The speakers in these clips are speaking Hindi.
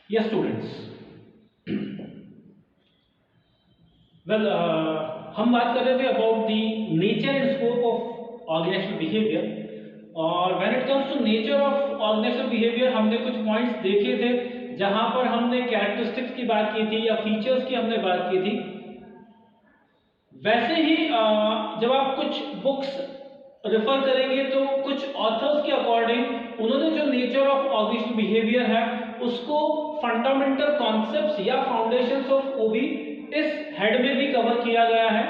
या स्टूडेंट्स। वेल, हम बात कर रहे थे about the nature and scope of organisational behaviour, और when it comes to nature of organisational behaviour हमने कुछ पॉइंट्स देखे थे जहां पर हमने कैरेक्टरिस्टिक्स की बात की थी या फीचर्स की हमने बात की थी। वैसे ही जब आप कुछ बुक्स रेफर करेंगे तो कुछ ऑथर्स के अकॉर्डिंग उन्होंने जो नेचर ऑफ ऑर्गेनाइजेशनल बिहेवियर है उसको फंडामेंटल कॉन्सेप्ट्स या फाउंडेशंस ऑफ ओबी इस हेड में भी कवर किया गया है।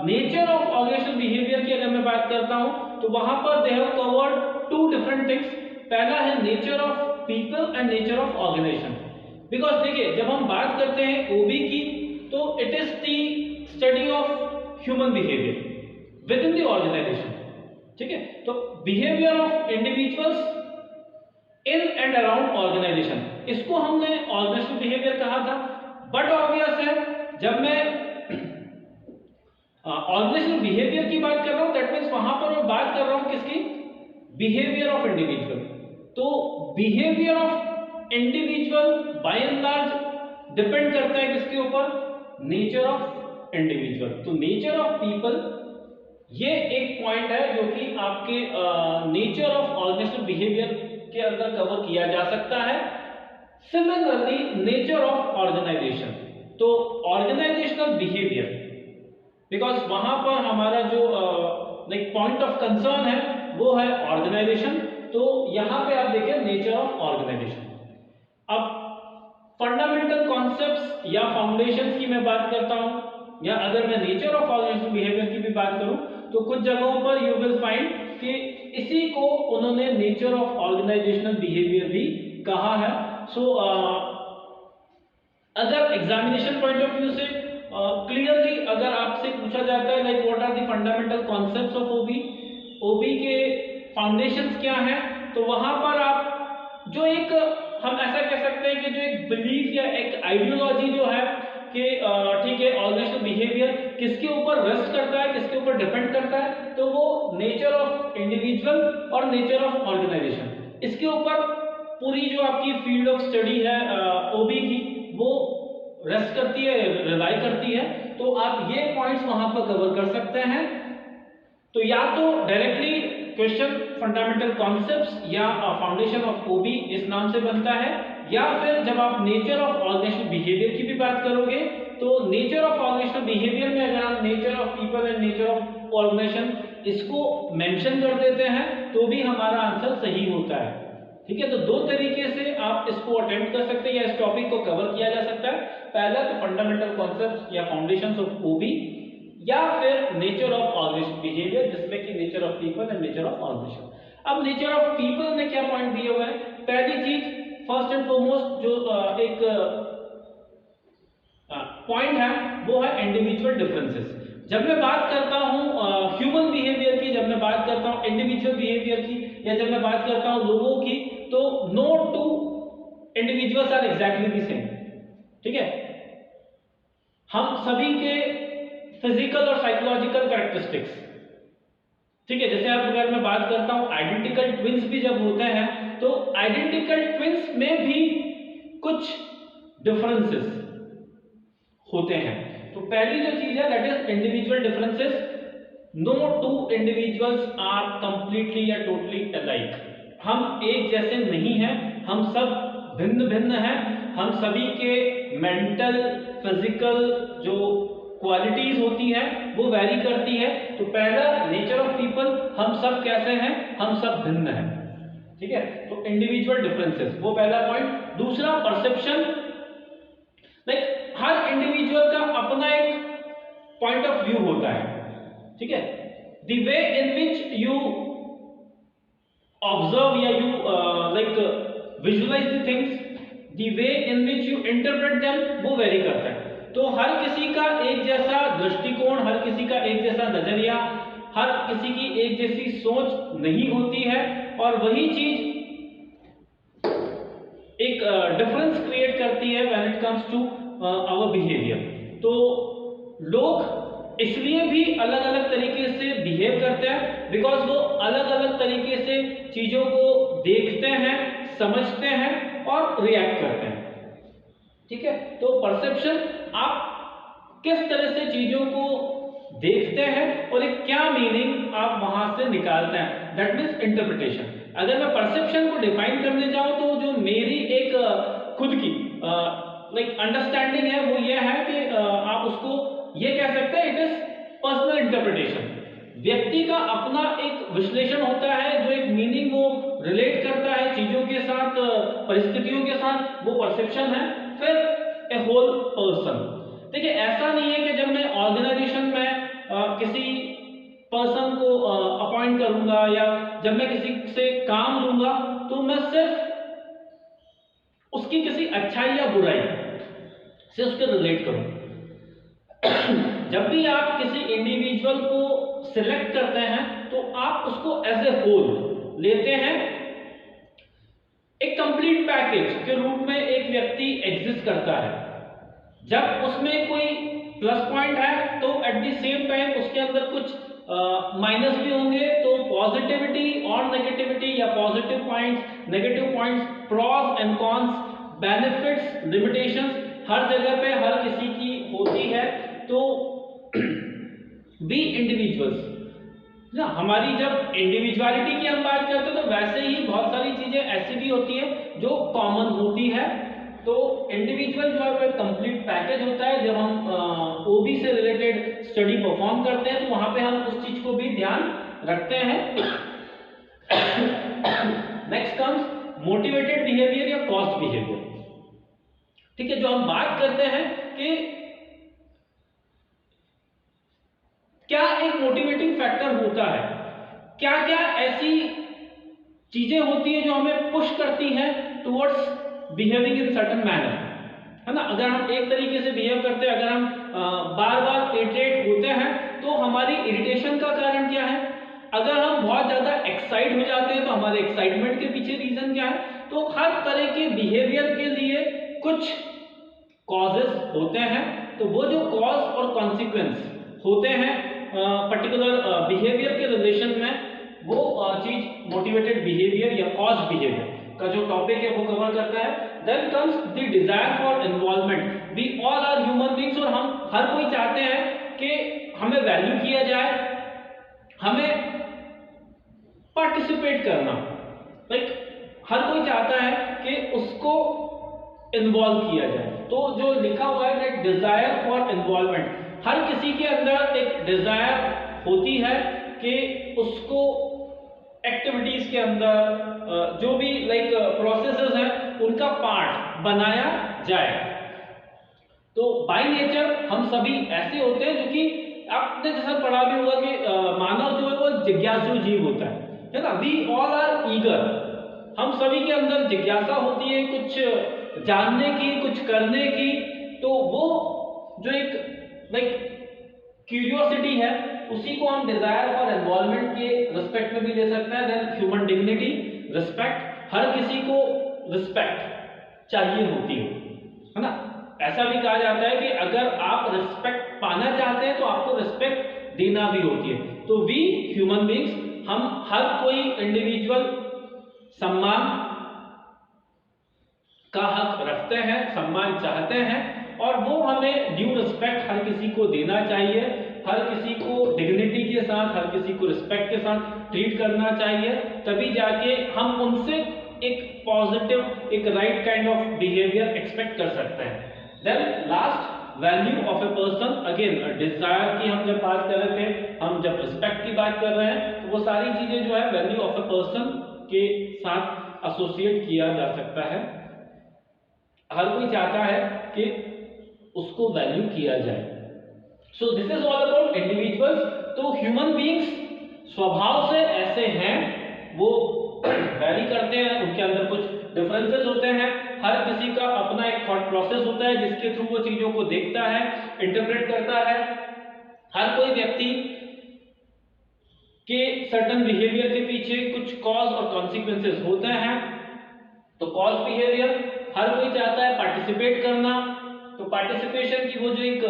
नेचर ऑफ ऑर्गेनाइजेशनल बिहेवियर की अगर मैं बात करता हूं तो वहां पर they have covered two different things. पहला है nature of people and nature of organisation. Because देखिए, जब हम बात करते हैं ओबी की तो it is the study of human behaviour within the organisation. ठीक है, तो behaviour of individuals in and around organisation, इसको हमने ऑर्गेनाइजेशनल बिहेवियर कहा था। बट ऑब्वियस है, जब मैं ऑर्गेनाइजेशनल बिहेवियर की बात कर रहा हूं दैट मीन्स वहां पर मैं बात कर रहा हूं किसकी, बिहेवियर ऑफ इंडिविजुअल। तो behaviour of individual bye and large depend करता है किसके ऊपर, नेचर ऑफ इंडिविजुअल। तो नेचर ऑफ पीपल ये एक पॉइंट है जो कि आपके नेचर ऑफ ऑर्गेनाइजेशनल बिहेवियर के अंदर कवर किया जा सकता है। सिमिलरली नेचर ऑफ ऑर्गेनाइजेशन, तो ऑर्गेनाइजेशनल बिहेवियर, बिकॉज वहां पर हमारा जो लाइक पॉइंट ऑफ कंसर्न है वो है ऑर्गेनाइजेशन, तो यहां पे आप देखिए नेचर ऑफ ऑर्गेनाइजेशन। अब फंडामेंटल कॉन्सेप्ट्स या फाउंडेशंस की मैं बात करता हूं, या अगर मैं नेचर ऑफ ऑर्गेनाइजेशनल बिहेवियर की भी बात करूं तो कुछ जगहों पर यू विल फाइंड कि इसी को उन्होंने नेचर ऑफ ऑर्गेनाइजेशनल बिहेवियर भी कहा है। सो अगर एग्जामिनेशन पॉइंट ऑफ व्यू से क्लियरली अगर आपसे पूछा जाता है like what are the fundamental concepts of OB, OB के फाउंडेशंस क्या हैं, तो वहां पर आप जो एक हम ऐसा कह सकते हैं कि जो एक बिलीफ या एक आइडियोलॉजी जो है कि ठीक है ऑर्गेनाइजेशनल बिहेवियर किसके ऊपर रेस्ट करता है, किसके ऊपर डिपेंड करता है, तो वो नेचर ऑफ इंडिविजुअल और नेचर ऑफ ऑर्गेनाइजेशन, इसके ऊपर पूरी जो आपकी फील्ड ऑफ स्टडी है ओबी की वो रेस्ट करती है, रिलाई करती है। तो आप ये पॉइंट्स वहां पर कवर कर सकते हैं। तो या तो डायरेक्टली क्वेश्चन फंडामेंटल कॉन्सेप्ट्स या फाउंडेशन ऑफ ओबी इस नाम से बनता है, या फिर जब आप नेचर ऑफ ऑर्गेनाइजेशनल बिहेवियर की भी बात करोगे तो नेचर ऑफ ऑर्गेनाइजेशनल बिहेवियर में अगर आप nature of people and nature of organisation इसको मेंशन कर देते हैं तो भी हमारा आंसर सही होता है। ठीक है, तो दो तरीके से आप इसको अटेम्प्ट कर सकते हैं या इस टॉपिक को कवर किया जा सकता है। पहला तो फंडामेंटल कॉन्सेप्ट्स या फाउंडेशंस ऑफ ओबी, या फिर नेचर ऑफ ऑर्गेनाइजेशनल बिहेवियर जिसमें कि nature of people and nature of organisation. अब नेचर ऑफ पीपल में क्या पॉइंट दिए हुए हैं, पहली चीज फर्स्ट एंड फॉरमोस्ट जो एक पॉइंट है वो है इंडिविजुअल डिफरेंसेस। जब मैं बात करता हूं ह्यूमन बिहेवियर की, जब मैं बात करता हूं इंडिविजुअल बिहेवियर की, या जब मैं बात करता हूं लोगों की, तो no two individuals are exactly the same. ठीक है, हम सभी के फिजिकल और साइकोलॉजिकल कैरेक्टरिस्टिक्स, ठीक है, जैसे आप अगर मैं बात करता हूं आइडेंटिकल ट्विंस भी जब होते हैं तो आइडेंटिकल ट्विंस में भी कुछ डिफरेंसेस होते हैं। तो पहली जो चीज है that is individual differences. No two individuals are completely या टोटली अलाइक। हम एक जैसे नहीं हैं, हम सब भिन्न भिन्न हैं। हम सभी के मेंटल फिजिकल जो क्वालिटीज होती हैं वो वैरी करती है। तो पहला नेचर ऑफ पीपल, हम सब कैसे हैं, हम सब भिन्न हैं। ठीक है, तो इंडिविजुअल डिफरेंसेस वो पहला पॉइंट। दूसरा परसेप्शन, लाइक हर इंडिविजुअल का अपना एक पॉइंट ऑफ व्यू होता है। ठीक है, the way in which you observe या you like visualise the things, the way in which you interpret them वो वेरी करता है। तो हर किसी का एक जैसा दृष्टिकोण, हर किसी का एक जैसा नजरिया, हर किसी की एक जैसी सोच नहीं होती है, और वही चीज एक डिफरेंस क्रिएट करती है when it comes to our behaviour. तो लोग इसलिए भी अलग अलग तरीके से बिहेव करते हैं बिकॉज वो अलग अलग तरीके से चीजों को देखते हैं, समझते हैं और रिएक्ट करते हैं। ठीक है, तो परसेप्शन आप किस तरह से चीजों को देखते हैं और एक क्या मीनिंग आप वहां से निकालते हैं, दैट मीन्स इंटरप्रिटेशन। अगर मैं परसेप्शन को डिफाइन करने जाऊं तो जो मेरी एक खुद की लाइक अंडरस्टैंडिंग है वो ये है कि आप उसको ये कह सकते हैं, इट इज पर्सनल इंटरप्रिटेशन। व्यक्ति का अपना एक विश्लेषण होता है, जो एक मीनिंग वो रिलेट करता है चीजों के साथ, परिस्थितियों के साथ, वो परसेप्शन है। फिर ए होल पर्सन। देखिए ऐसा नहीं है कि जब मैं ऑर्गेनाइजेशन में किसी पर्सन को अपॉइंट करूंगा या जब मैं किसी से काम लूंगा तो मैं सिर्फ उसकी किसी अच्छाई या बुराई से उसके रिलेट करूं। जब भी आप किसी इंडिविजुअल को सिलेक्ट करते हैं तो आप उसको एज ए होल लेते हैं, एक कंप्लीट पैकेज के रूप में एक व्यक्ति एग्जिस्ट करता है। जब उसमें कोई प्लस पॉइंट है तो एट द सेम टाइम उसके अंदर कुछ माइनस भी होंगे, तो पॉजिटिविटी और नेगेटिविटी या positive points, negative points, pros and cons, benefits, limitations हर जगह पे हर किसी की होती है। तो वी इंडिविजुअल्स ना, हमारी जब इंडिविजुअलिटी की हम बात करते हैं तो वैसे ही बहुत सारी चीजें ऐसी भी होती है जो कॉमन होती है। तो इंडिविजुअल जो है वो कंप्लीट पैकेज होता है। जब हम ओबी से रिलेटेड स्टडी परफॉर्म करते हैं तो वहां पे हम उस चीज को भी ध्यान रखते हैं। नेक्स्ट कम्स मोटिवेटेड बिहेवियर या कॉस्ट बिहेवियर। ठीक है, जो हम बात करते हैं कि क्या एक मोटिवेटिंग फैक्टर होता है, क्या क्या ऐसी चीजें होती है जो हमें पुश करती हैं towards behaving in certain manner, है ना। अगर हम एक तरीके से बिहेव करते हैं, अगर हम बार बार इरिटेट होते हैं तो हमारी इरिटेशन का कारण क्या है। अगर हम बहुत ज्यादा एक्साइट हो जाते हैं तो हमारे एक्साइटमेंट के पीछे रीजन क्या है। तो हर तरह के बिहेवियर के लिए कुछ कॉजेस होते हैं, तो वो जो कॉज और कॉन्सिक्वेंस होते हैं पर्टिकुलर बिहेवियर के रिलेशन में, वो चीज मोटिवेटेड बिहेवियर या कॉज बिहेवियर का जो टॉपिक है वो कवर करता है। Then comes the desire for involvement. We all are human beings और हम हर कोई चाहते हैं कि हमें वैल्यू किया जाए, हमें पार्टिसिपेट करना, लाइक हर कोई चाहता है कि उसको इन्वॉल्व किया जाए। तो जो लिखा हुआ है दैट डिजायर फॉर इन्वॉल्वमेंट, हर किसी के अंदर एक डिजायर होती है कि उसको एक्टिविटीज के अंदर जो भी लाइक प्रोसेसेस हैं उनका पार्ट बनाया जाए। तो बाय नेचर हम सभी ऐसे होते हैं जो कि आपने जैसा पढ़ा भी होगा कि मानव जो है वो जिज्ञासु जीव होता है ना। वी ऑल आर ईगर, हम सभी के अंदर जिज्ञासा होती है कुछ जानने की, कुछ करने की। तो वो जो एक लाइक क्यूरियोसिटी है उसी को हम डिजायर फॉर इन्वॉल्वमेंट के रिस्पेक्ट में भी ले सकते हैं। देन ह्यूमन डिग्निटी, रिस्पेक्ट, हर किसी को रिस्पेक्ट चाहिए होती है ना। ऐसा भी कहा जाता है कि अगर आप रिस्पेक्ट पाना चाहते हैं तो आपको रिस्पेक्ट देना भी होती है। तो वी ह्यूमन बीइंग्स, हम हर कोई इंडिविजुअल सम्मान का हक रखते हैं, सम्मान चाहते हैं, और वो हमें ड्यू रिस्पेक्ट हर किसी को देना चाहिए। हर किसी को डिग्निटी के साथ, हर किसी को रिस्पेक्ट के साथ ट्रीट करना चाहिए, तभी जाके हम उनसे एक पॉजिटिव, एक right kind of behaviour expect कर सकते हैं। Then last, value of a person. Again desire की हम जब बात कर रहे थे, हम जब रिस्पेक्ट की बात कर रहे हैं, तो वो सारी चीजें जो है वैल्यू ऑफ ए पर्सन के साथ एसोसिएट किया जा सकता है। हर कोई चाहता है कि उसको वैल्यू किया जाए। सो this is all about individuals. तो ह्यूमन बीइंग्स स्वभाव से ऐसे हैं, वो वैरी करते हैं, उनके अंदर कुछ डिफरेंसेस होते हैं। हर किसी का अपना एक थॉट प्रोसेस होता है जिसके थ्रू वो चीजों को देखता है, इंटरप्रेट करता है। हर कोई व्यक्ति के सर्टेन बिहेवियर के पीछे कुछ कॉज और कॉन्सिक्वेंसेस होते हैं। तो कॉज बिहेवियर, हर कोई चाहता है पार्टिसिपेट करना। तो पार्टिसिपेशन की वो जो एक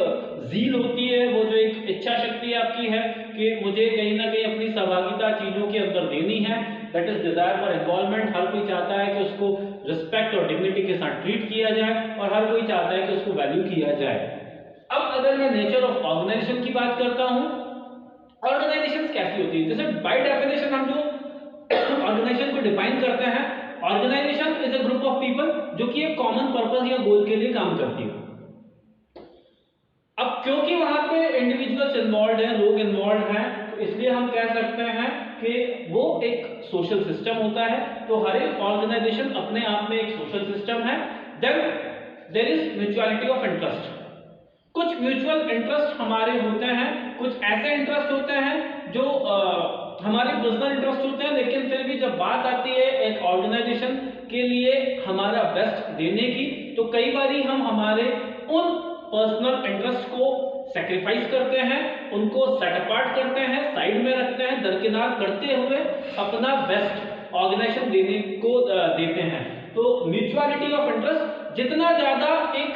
जील होती है, वो जो एक इच्छा शक्ति आपकी है, कि मुझे कहीं ना कहीं अपनी सहभागिता चीजों के अंदर देनी है, that is desire for involvement. हर कोई चाहता है कि उसको रिस्पेक्ट और डिग्निटी के साथ ट्रीट किया जाए और हर कोई चाहता है कि उसको वैल्यू किया जाए। अब अगर मैं नेचर ऑफ ऑर्गेनाइजेशन की बात करता हूं, ऑर्गेनाइजेशन कैसी होती है, जैसे बाय डेफिनेशन हम जो ऑर्गेनाइजेशन को डिफाइन करते हैं, organisation is a group of people जो कि एक कॉमन पर्पस या गोल के लिए काम करती है। अब क्योंकि वहां पे इंडिविजुअल्स इन्वॉल्व हैं, लोग इन्वॉल्व हैं, तो इसलिए हम कह सकते हैं कि वो एक सोशल सिस्टम होता है। तो हर एक ऑर्गेनाइजेशन अपने आप में एक सोशल सिस्टम है। Then there is mutuality of interest. कुछ म्यूचुअल इंटरेस्ट हमारे होते हैं, कुछ ऐसे इंटरेस्ट होते हैं जो हमारे पर्सनल इंटरेस्ट होते हैं, लेकिन फिर भी जब बात आती है एक ऑर्गेनाइजेशन के लिए हमारा बेस्ट देने की, तो कई बारी हम हमारे उन पर्सनल इंटरेस्ट को सैक्रिफाइस करते हैं, उनको सेट अपार्ट करते हैं, साइड में रखते हैं, दरकिनार करते हुए अपना बेस्ट ऑर्गेनाइजेशन देने को देते हैं। तो म्यूचुअलिटी ऑफ इंटरेस्ट, जितना ज्यादा एक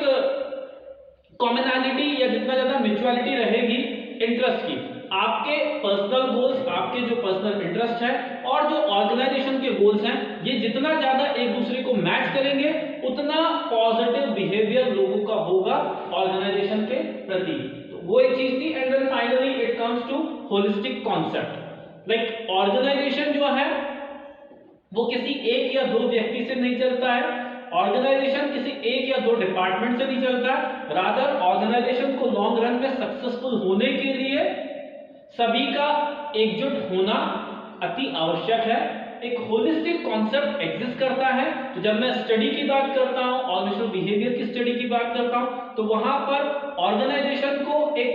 कॉमनैलिटी या जितना ज्यादा म्यूचुअलिटी रहेगी इंटरेस्ट की, आपके पर्सनल गोल्स, आपके जो पर्सनल इंटरेस्ट है और जो ऑर्गेनाइजेशन के गोल्स हैं, ये जितना ज्यादा एक दूसरे को मैच करेंगे, उतना पॉजिटिव बिहेवियर लोगों का होगा ऑर्गेनाइजेशन के प्रति। तो वो एक चीज थी। And then finally it comes to holistic concept. Like organisation जो है वो किसी एक या दो व्यक्ति से नहीं चलता है, ऑर्गेनाइजेशन किसी एक या दो डिपार्टमेंट से नहीं चलता, रादर ऑर्गेनाइजेशन को लॉन्ग रन में सक्सेसफुल होने के लिए सभी का एकजुट होना अति आवश्यक है। एक होलिस्टिक कॉन्सेप्ट एग्जिस्ट करता है। तो जब मैं स्टडी की बात करता हूं, ऑर्गेनाइजेशनल बिहेवियर की स्टडी की बात करता हूं, तो वहां पर ऑर्गेनाइजेशन को एक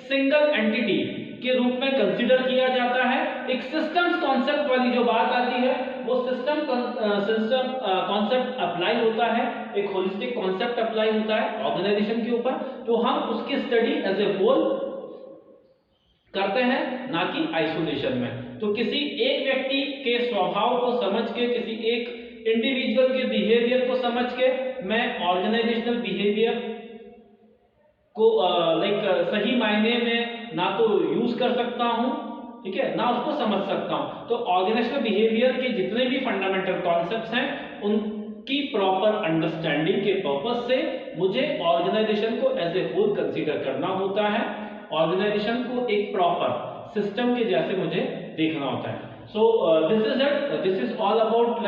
सिंगल एंटिटी के रूप में कंसीडर किया जाता है। एक सिस्टम्स कॉन्सेप्ट वाली जो बात आती है, वो सिस्टम कॉन्सेप्ट अप्लाई होता है, एक होलिस्टिक कॉन्सेप्ट अप्लाई होता है ऑर्गेनाइजेशन के ऊपर। तो हम उसकी स्टडी एज ए होल करते हैं, ना कि आइसोलेशन में। तो किसी एक व्यक्ति के स्वभाव को समझ के, किसी एक इंडिविजुअल के बिहेवियर को समझ के मैं ऑर्गेनाइजेशनल बिहेवियर को सही मायने में ना तो यूज कर सकता हूं, ठीक है, ना उसको समझ सकता हूं। तो ऑर्गेनाइजेशनल बिहेवियर के जितने भी फंडामेंटल कॉन्सेप्ट्स हैं, उनकी प्रॉपर अंडरस्टैंडिंग के पर्पस से मुझे ऑर्गेनाइजेशन को एज ए होल कंसीडर करना होता है। ऑर्गेनाइजेशन को एक प्रॉपर सिस्टम के जैसे मुझे देखना होता है। So this is it, this is all about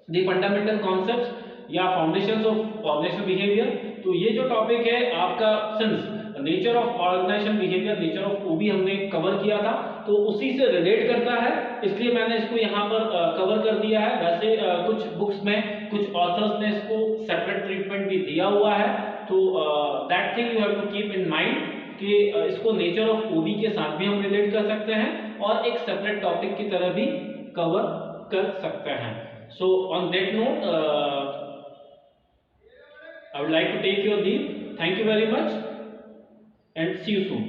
the fundamental concepts या फाउंडेशंस ऑफ ऑर्गेनाइजेशनल बिहेवियर। तो ये जो टॉपिक है आपका, since nature of organisation behaviour, nature of OB हमने कवर किया था, तो उसी से रिलेट करता है, इसलिए मैंने इसको यहाँ पर कवर कर दिया है। वैसे कुछ बुक्स में कुछ ऑथर्स ने इसको सेपरेट ट्रीटमेंट भी दिया हुआ है, तो that thing you have to keep in mind कि इसको नेचर ऑफ ओबी के साथ भी हम रिलेट कर सकते हैं और एक सेपरेट टॉपिक की तरह भी कवर कर सकते हैं। So on that note I would like to take your leave. Thank you very much and see you soon.